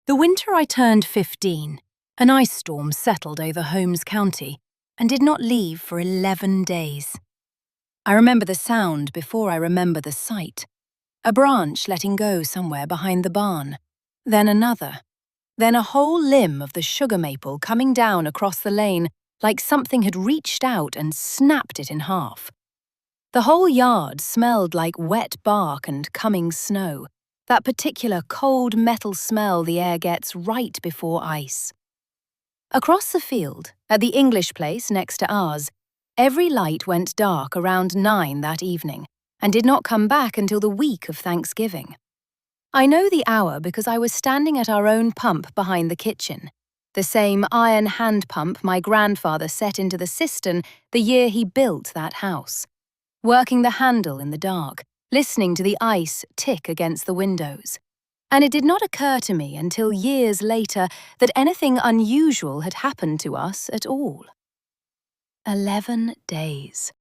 The winter I turned 15, an ice storm settled over Holmes County and did not leave for 11 days. I remember the sound before I remember the sight. A branch letting go somewhere behind the barn, then another, then a whole limb of the sugar maple coming down across the lane like something had reached out and snapped it in half. The whole yard smelled like wet bark and coming snow, that particular cold metal smell the air gets right before ice. Across the field, at the English place next to ours, every light went dark around 9 that evening and did not come back until the week of Thanksgiving. I know the hour because I was standing at our own pump behind the kitchen, the same iron hand pump my grandfather set into the cistern the year he built that house, working the handle in the dark, listening to the ice tick against the windows. And it did not occur to me until years later that anything unusual had happened to us at all. 11 days.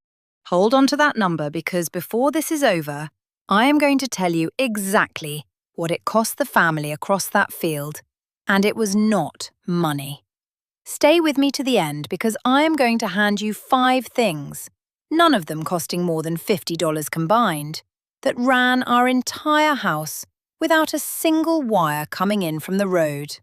Hold on to that number because before this is over, I am going to tell you exactly what it cost the family across that field, and it was not money. Stay with me to the end because I am going to hand you 5 things, none of them costing more than $50 combined, that ran our entire house without a single wire coming in from the road.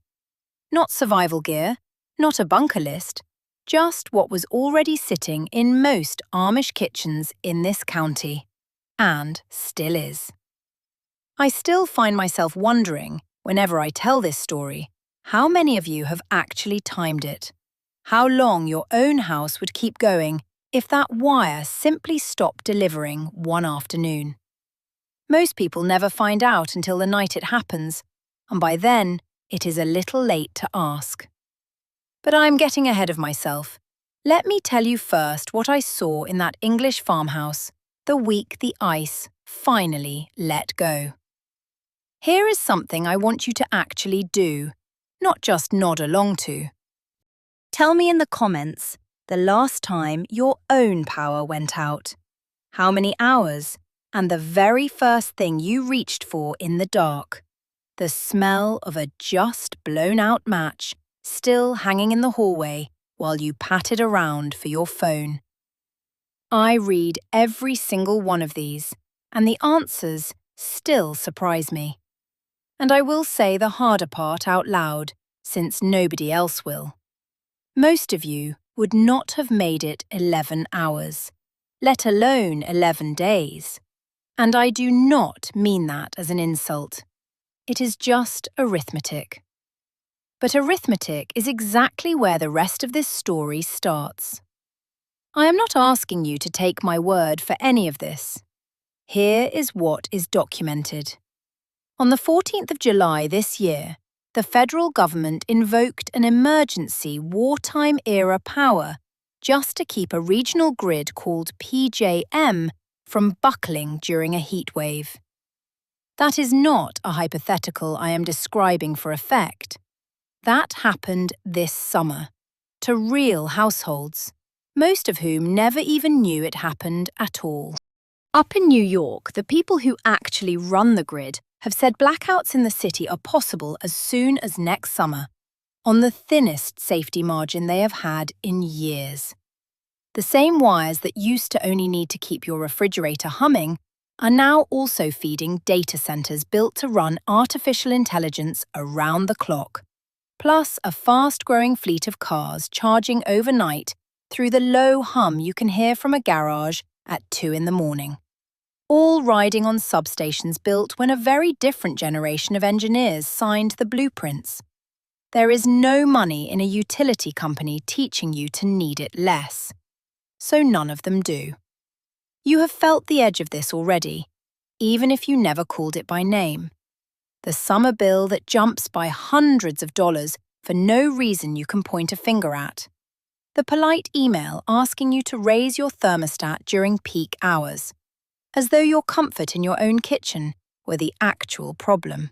Not survival gear, not a bunker list, just what was already sitting in most Amish kitchens in this county, and still is. I still find myself wondering, whenever I tell this story, how many of you have actually timed it, how long your own house would keep going if that wire simply stopped delivering one afternoon. Most people never find out until the night it happens, and by then, it is a little late to ask. But I'm getting ahead of myself. Let me tell you first what I saw in that English farmhouse the week the ice finally let go. Here is something I want you to actually do, not just nod along to. Tell me in the comments the last time your own power went out. How many hours? And the very first thing you reached for in the dark, the smell of a just blown-out match still hanging in the hallway while you patted around for your phone. I read every single one of these, and the answers still surprise me. And I will say the harder part out loud, since nobody else will. Most of you would not have made it 11 hours, let alone 11 days. And I do not mean that as an insult. It is just arithmetic. But arithmetic is exactly where the rest of this story starts. I am not asking you to take my word for any of this. Here is what is documented. On the 14th of July this year, the federal government invoked an emergency wartime-era power just to keep a regional grid called PJM from buckling during a heat wave. That is not a hypothetical I am describing for effect. That happened this summer, to real households, most of whom never even knew it happened at all. Up in New York, the people who actually run the grid have said blackouts in the city are possible as soon as next summer, on the thinnest safety margin they have had in years. The same wires that used to only need to keep your refrigerator humming are now also feeding data centers built to run artificial intelligence around the clock, plus a fast-growing fleet of cars charging overnight through the low hum you can hear from a garage at 2 in the morning. All riding on substations built when a very different generation of engineers signed the blueprints. There is no money in a utility company teaching you to need it less. So none of them do. You have felt the edge of this already, even if you never called it by name. The summer bill that jumps by hundreds of dollars for no reason you can point a finger at. The polite email asking you to raise your thermostat during peak hours, as though your comfort in your own kitchen were the actual problem.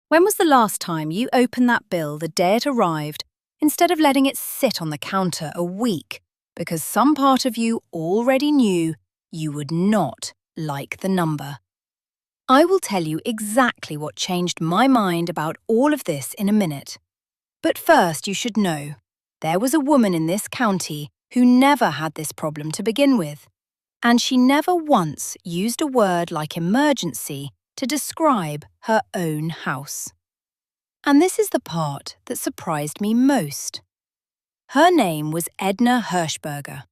When was the last time you opened that bill the day it arrived instead of letting it sit on the counter a week because some part of you already knew you would not like the number? I will tell you exactly what changed my mind about all of this in a minute. But first, you should know, there was a woman in this county who never had this problem to begin with, and she never once used a word like emergency to describe her own house. And this is the part that surprised me most. Her name was Edna Hirschberger.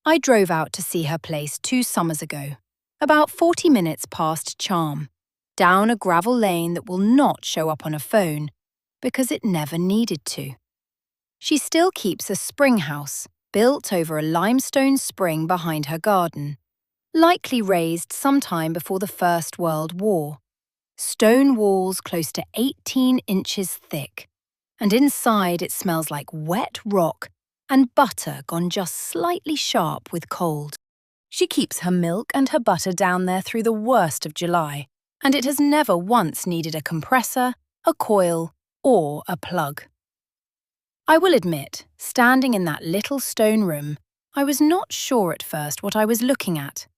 I drove out to see her place 2 summers ago, about 40 minutes past Charm, down a gravel lane that will not show up on a phone because it never needed to. She still keeps a springhouse built over a limestone spring behind her garden, likely raised sometime before the First World War. Stone walls close to 18 inches thick, and inside it smells like wet rock and butter gone just slightly sharp with cold. She keeps her milk and her butter down there through the worst of July, and it has never once needed a compressor, a coil, or a plug. I will admit, standing in that little stone room, I was not sure at first what I was looking at.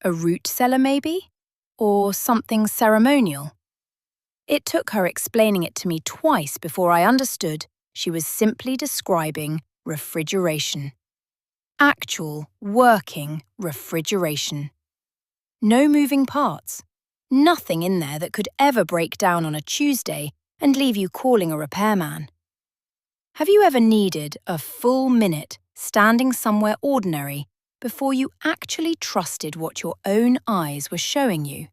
A root cellar maybe? Or something ceremonial? It took her explaining it to me twice before I understood she was simply describing refrigeration. Actual, working refrigeration. No moving parts. Nothing in there that could ever break down on a Tuesday and leave you calling a repairman. Have you ever needed a full minute standing somewhere ordinary before you actually trusted what your own eyes were showing you?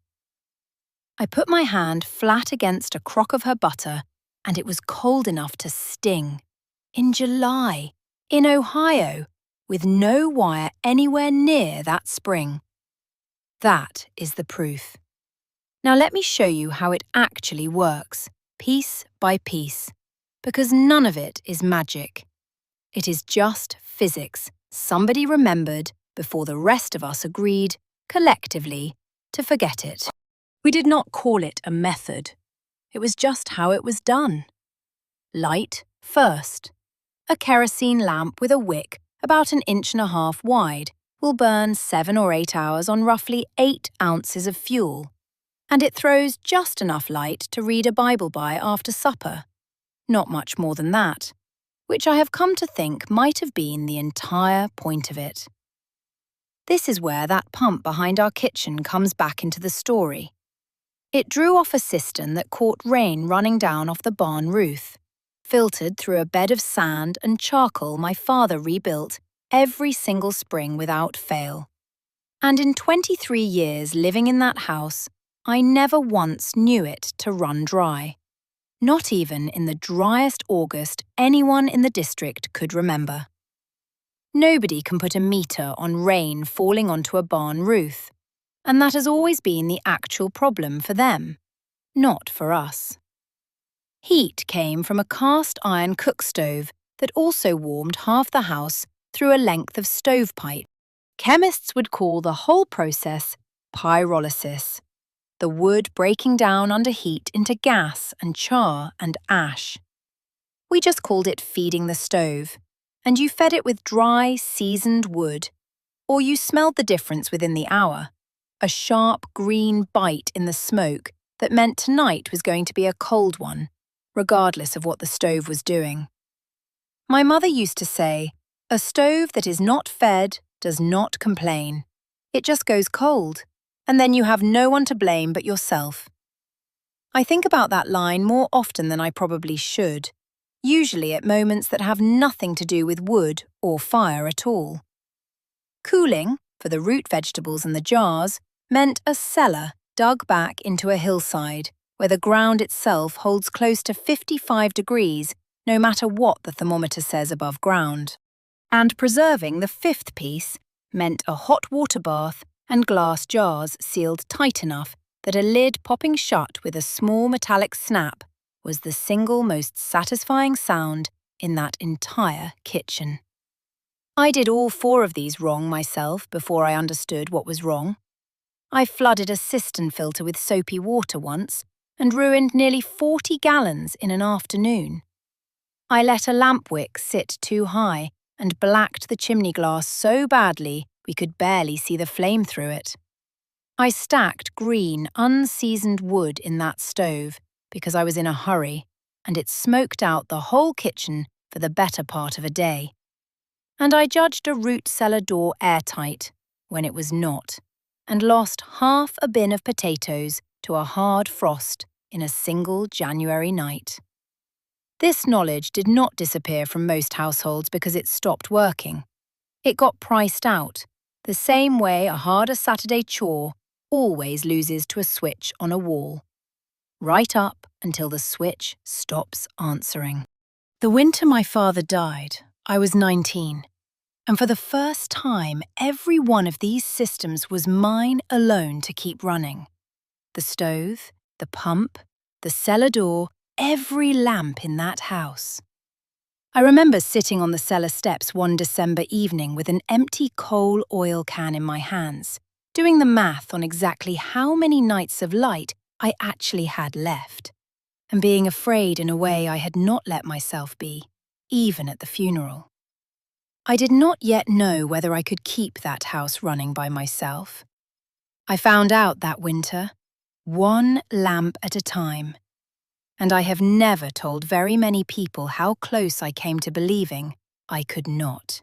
I put my hand flat against a crock of her butter, and it was cold enough to sting. In July, in Ohio, with no wire anywhere near that spring. That is the proof. Now let me show you how it actually works, piece by piece, because none of it is magic. It is just physics somebody remembered before the rest of us agreed, collectively, to forget it. We did not call it a method. It was just how it was done. Light first. A kerosene lamp with a wick about 1.5 inches wide will burn 7 or 8 hours on roughly 8 ounces of fuel, and it throws just enough light to read a Bible by after supper. Not much more than that, which I have come to think might have been the entire point of it. This is where that pump behind our kitchen comes back into the story. It drew off a cistern that caught rain running down off the barn roof, filtered through a bed of sand and charcoal my father rebuilt every single spring without fail. And in 23 years living in that house, I never once knew it to run dry. Not even in the driest August anyone in the district could remember. Nobody can put a meter on rain falling onto a barn roof, and that has always been the actual problem for them, not for us. Heat came from a cast iron cookstove that also warmed half the house through a length of stovepipe. Chemists would call the whole process pyrolysis, the wood breaking down under heat into gas and char and ash. We just called it feeding the stove, and you fed it with dry, seasoned wood, or you smelled the difference within the hour, a sharp green bite in the smoke that meant tonight was going to be a cold one, regardless of what the stove was doing. My mother used to say, "A stove that is not fed does not complain. It just goes cold, and then you have no one to blame but yourself." I think about that line more often than I probably should, usually at moments that have nothing to do with wood or fire at all. Cooling, for the root vegetables and the jars, meant a cellar dug back into a hillside, where the ground itself holds close to 55 degrees no matter what the thermometer says above ground. And preserving the fifth piece meant a hot water bath and glass jars sealed tight enough that a lid popping shut with a small metallic snap was the single most satisfying sound in that entire kitchen. I did all 4 of these wrong myself before I understood what was wrong. I flooded a cistern filter with soapy water once and ruined nearly 40 gallons in an afternoon. I let a lamp wick sit too high and blacked the chimney glass so badly we could barely see the flame through it. I stacked green, unseasoned wood in that stove because I was in a hurry, and it smoked out the whole kitchen for the better part of a day. And I judged a root cellar door airtight when it was not, and lost half a bin of potatoes to a hard frost in a single January night. This knowledge did not disappear from most households because it stopped working. It got priced out, the same way a harder Saturday chore always loses to a switch on a wall, right up until the switch stops answering. The winter my father died, I was 19, and for the first time, every one of these systems was mine alone to keep running. The stove, the pump, the cellar door, every lamp in that house. I remember sitting on the cellar steps one December evening with an empty coal oil can in my hands, doing the math on exactly how many nights of light I actually had left, and being afraid in a way I had not let myself be, even at the funeral. I did not yet know whether I could keep that house running by myself. I found out that winter, one lamp at a time, and I have never told very many people how close I came to believing I could not.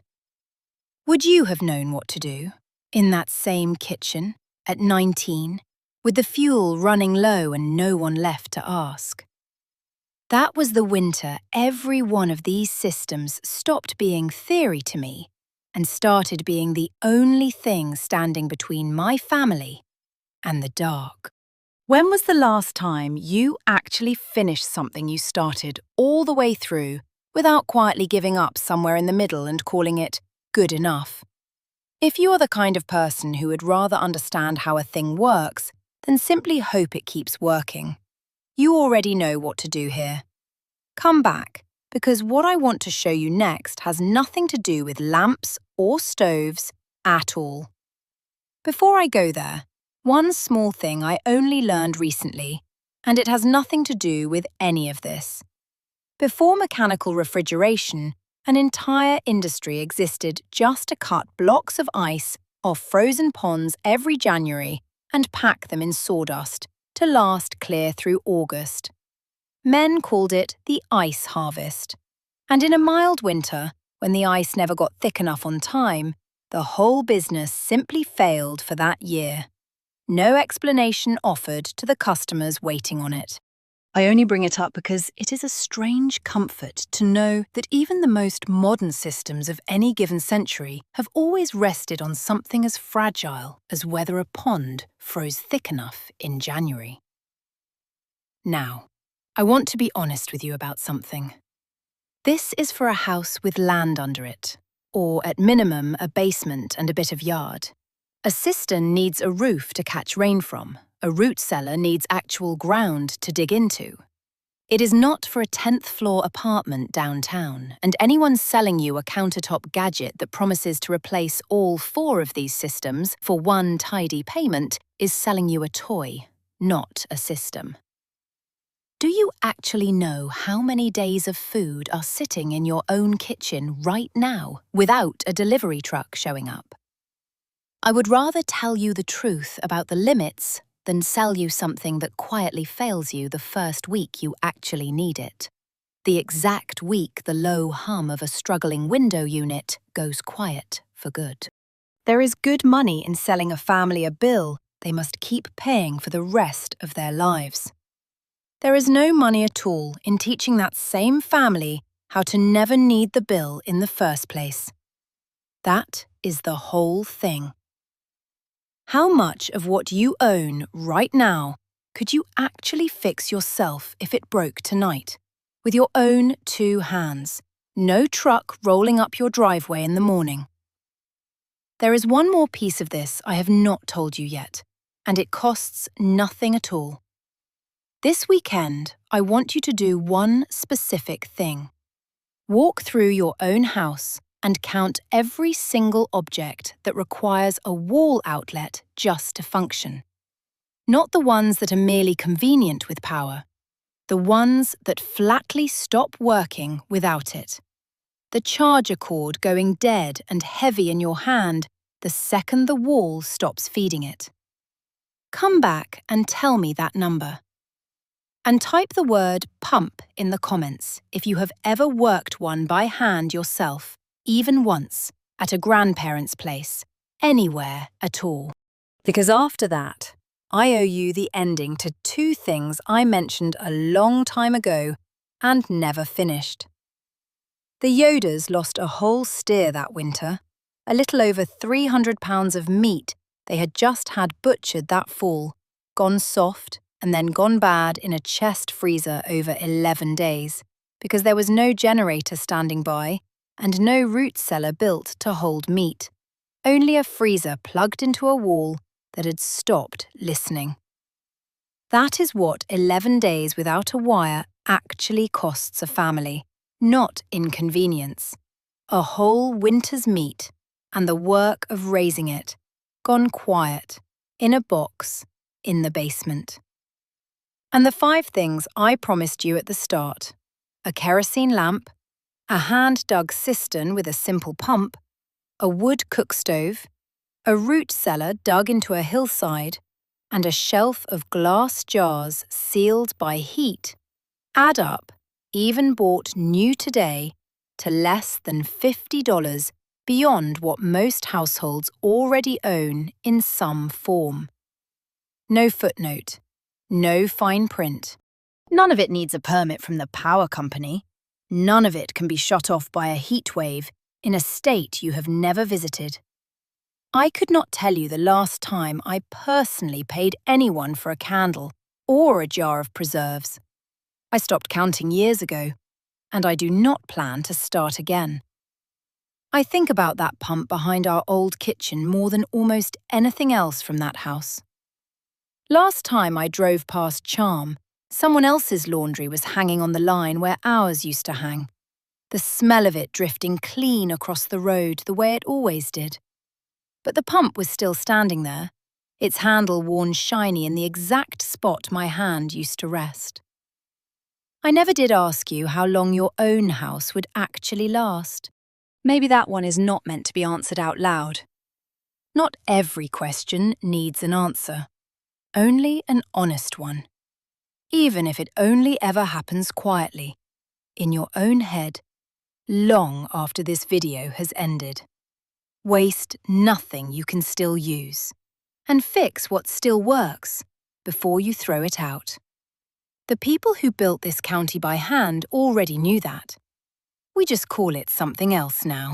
Would you have known what to do, in that same kitchen, at 19, with the fuel running low and no one left to ask? That was the winter every one of these systems stopped being theory to me and started being the only thing standing between my family and the dark. When was the last time you actually finished something you started all the way through without quietly giving up somewhere in the middle and calling it good enough? If you are the kind of person who would rather understand how a thing works than simply hope it keeps working, you already know what to do here. Come back, because what I want to show you next has nothing to do with lamps or stoves at all. Before I go there, one small thing I only learned recently, and it has nothing to do with any of this. Before mechanical refrigeration, an entire industry existed just to cut blocks of ice off frozen ponds every January and pack them in sawdust to last clear through August. Men called it the ice harvest. And in a mild winter, when the ice never got thick enough on time, the whole business simply failed for that year. No explanation offered to the customers waiting on it. I only bring it up because it is a strange comfort to know that even the most modern systems of any given century have always rested on something as fragile as whether a pond froze thick enough in January. Now, I want to be honest with you about something. This is for a house with land under it, or at minimum a basement and a bit of yard. A cistern needs a roof to catch rain from. A root cellar needs actual ground to dig into. It is not for a 10th floor apartment downtown, and anyone selling you a countertop gadget that promises to replace all 4 of these systems for one tidy payment is selling you a toy, not a system. Do you actually know how many days of food are sitting in your own kitchen right now without a delivery truck showing up? I would rather tell you the truth about the limits than sell you something that quietly fails you the first week you actually need it. The exact week the low hum of a struggling window unit goes quiet for good. There is good money in selling a family a bill they must keep paying for the rest of their lives. There is no money at all in teaching that same family how to never need the bill in the first place. That is the whole thing. How much of what you own right now could you actually fix yourself if it broke tonight, with your own 2 hands, no truck rolling up your driveway in the morning? There is one more piece of this I have not told you yet, and it costs nothing at all. This weekend, I want you to do one specific thing. Walk through your own house and count every single object that requires a wall outlet just to function. Not the ones that are merely convenient with power, the ones that flatly stop working without it. The charger cord going dead and heavy in your hand the second the wall stops feeding it. Come back and tell me that number. And type the word pump in the comments if you have ever worked one by hand yourself, even once, at a grandparent's place, anywhere at all. Because after that, I owe you the ending to two things I mentioned a long time ago and never finished. The Yoders lost a whole steer that winter, a little over 300 pounds of meat they had just had butchered that fall, gone soft and then gone bad in a chest freezer over 11 days, because there was no generator standing by and no root cellar built to hold meat, only a freezer plugged into a wall that had stopped listening. That is what 11 days without a wire actually costs a family, not inconvenience. A whole winter's meat and the work of raising it, gone quiet, in a box, in the basement. And the 5 things I promised you at the start: a kerosene lamp, a hand-dug cistern with a simple pump, a wood cookstove, a root cellar dug into a hillside, and a shelf of glass jars sealed by heat, add up, even bought new today, to less than $50 beyond what most households already own in some form. No footnote, no fine print. None of it needs a permit from the power company. None of it can be shut off by a heat wave in a state you have never visited. I could not tell you the last time I personally paid anyone for a candle or a jar of preserves. I stopped counting years ago, and I do not plan to start again. I think about that pump behind our old kitchen more than almost anything else from that house. Last time I drove past Charm, someone else's laundry was hanging on the line where ours used to hang, the smell of it drifting clean across the road the way it always did. But the pump was still standing there, its handle worn shiny in the exact spot my hand used to rest. I never did ask you how long your own house would actually last. Maybe that one is not meant to be answered out loud. Not every question needs an answer. Only an honest one. Even if it only ever happens quietly, in your own head, long after this video has ended. Waste nothing you can still use, and fix what still works before you throw it out. The people who built this county by hand already knew that. We just call it something else now.